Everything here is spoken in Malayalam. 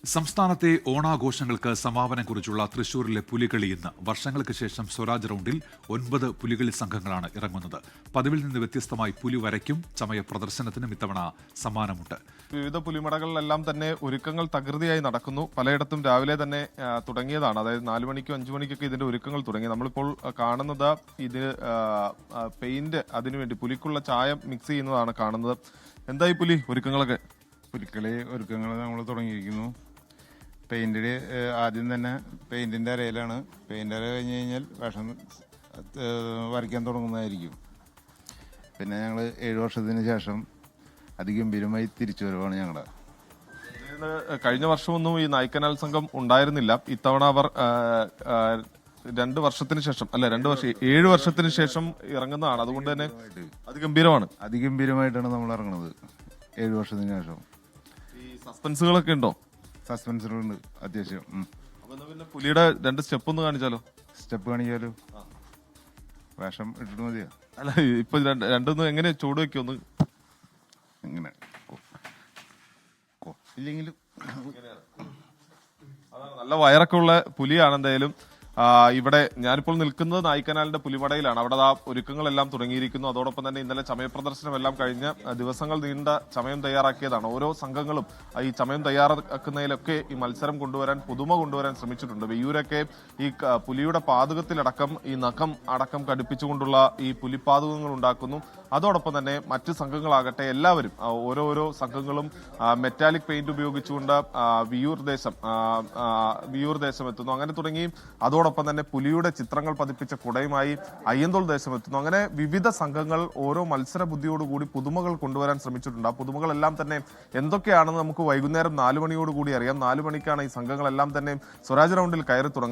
സംസ്ഥാനത്തെ ഓണാഘോഷങ്ങൾക്ക് സമാപനം കുറിച്ചുള്ള തൃശൂരിലെ പുലികളി ഇന്ന്. വർഷങ്ങൾക്ക് ശേഷം സ്വരാജ് റൗണ്ടിൽ 9 പുലികളി സംഘങ്ങളാണ് ഇറങ്ങുന്നത്. പതിവിൽ നിന്ന് വ്യത്യസ്തമായി പുലി വരയ്ക്കും ചമയ പ്രദർശനത്തിനും ഇത്തവണ സമ്മാനമുണ്ട്. വിവിധ പുലിമടകളിലെല്ലാം തന്നെ ഒരുക്കങ്ങൾ തകൃതിയായി നടക്കുന്നു. പലയിടത്തും രാവിലെ തന്നെ തുടങ്ങിയതാണ്. അതായത് 4 മണിക്കും 5 മണിക്കൊക്കെ ഇതിന്റെ ഒരുക്കങ്ങൾ തുടങ്ങി. നമ്മളിപ്പോൾ കാണുന്നത് ഇത് പെയിന്റ് അതിനുവേണ്ടി പുലിക്കുള്ള ചായം മിക്സ് ചെയ്യുന്നതാണ് കാണുന്നത്. എന്തായി പുലി ഒരുക്കങ്ങളൊക്കെ? പുലിക്കളി ഒരുക്കങ്ങൾ നമ്മൾ തുടങ്ങിയിരിക്കുന്നു. പെയിന്റില് ആദ്യം തന്നെ പെയിന്റിന്റെ അരയിലാണ്. പെയിന്റ് അര കഴിഞ്ഞ് കഴിഞ്ഞാൽ വേഷം വരയ്ക്കാൻ തുടങ്ങുന്നതായിരിക്കും. പിന്നെ ഞങ്ങൾ 7 വർഷത്തിന് ശേഷം അതിഗംഭീരമായി തിരിച്ചു വരവാണ് ഞങ്ങളുടെ. കഴിഞ്ഞ വർഷമൊന്നും ഈ നായ്ക്കനാൽ സംഘം ഉണ്ടായിരുന്നില്ല. ഇത്തവണ അവർ 2 വർഷത്തിന് ശേഷം 7 വർഷത്തിന് ശേഷം ഇറങ്ങുന്നതാണ്. അതുകൊണ്ട് തന്നെ അതിഗംഭീരമായിട്ടാണ് നമ്മൾ ഇറങ്ങുന്നത് 7 വർഷത്തിന് ശേഷം. ഈ സസ്പെൻസുകളൊക്കെ ഉണ്ടോ? സസ്പെൻസുകളുണ്ട് അത്യാവശ്യം. പിന്നെ പുലിയുടെ 2 സ്റ്റെപ്പ് ഒന്ന് കാണിച്ചാലോ? സ്റ്റെപ്പ് കാണിക്കാലോ? വേഷം ഇട്ടിട്ട് മതിയോ? അല്ല, ഇപ്പൊ രണ്ടൊന്നും എങ്ങനെ ചൂട് വെക്കൊന്ന് ഇങ്ങനെ ഇല്ലെങ്കിലും നല്ല വയറൊക്കെ ഉള്ള പുലിയാണ്. എന്തായാലും ഇവിടെ ഞാനിപ്പോൾ നിൽക്കുന്നത് നായ്ക്കനാലിന്റെ പുലിമടയിലാണ്. അവിടെ ആ ഒരുക്കങ്ങളെല്ലാം തുടങ്ങിയിരിക്കുന്നു. അതോടൊപ്പം തന്നെ ഇന്നലെ ചമയ പ്രദർശനം എല്ലാം കഴിഞ്ഞ് ദിവസങ്ങൾ നീണ്ട ചമയം തയ്യാറാക്കിയതാണ്. ഓരോ സംഘങ്ങളും ഈ ചമയം തയ്യാറാക്കുന്നതിലൊക്കെ ഈ മത്സരം കൊണ്ടുവരാൻ, പുതുമ കൊണ്ടുവരാൻ ശ്രമിച്ചിട്ടുണ്ട്. വെയ്യൂരൊക്കെ ഈ പുലിയുടെ പാതകത്തിലടക്കം ഈ നഖം അടക്കം കടുപ്പിച്ചുകൊണ്ടുള്ള ഈ പുലിപ്പാതകങ്ങൾ ഉണ്ടാക്കുന്നു. അതോടൊപ്പം തന്നെ മറ്റ് സംഘങ്ങളാകട്ടെ എല്ലാവരും ഓരോരോ സംഘങ്ങളും മെറ്റാലിക് പെയിന്റ് ഉപയോഗിച്ചുകൊണ്ട് വിയൂർ ദേശം എത്തുന്നു. അങ്ങനെ തുടങ്ങി അതോടൊപ്പം തന്നെ പുലിയുടെ ചിത്രങ്ങൾ പതിപ്പിച്ച കുടയുമായി അയ്യന്തോൾ ദേശം എത്തുന്നു. അങ്ങനെ വിവിധ സംഘങ്ങൾ ഓരോ മത്സര ബുദ്ധിയോടുകൂടി പുതുമകൾ കൊണ്ടുവരാൻ ശ്രമിച്ചിട്ടുണ്ട്. ആ പുതുമകളെല്ലാം തന്നെ എന്തൊക്കെയാണെന്ന് നമുക്ക് വൈകുന്നേരം 4 മണിയോടുകൂടി അറിയാം. 4 മണിക്കാണ് ഈ സംഘങ്ങളെല്ലാം തന്നെ സ്വരാജ് റൗണ്ടിൽ കയറി തുടങ്ങുന്നത്.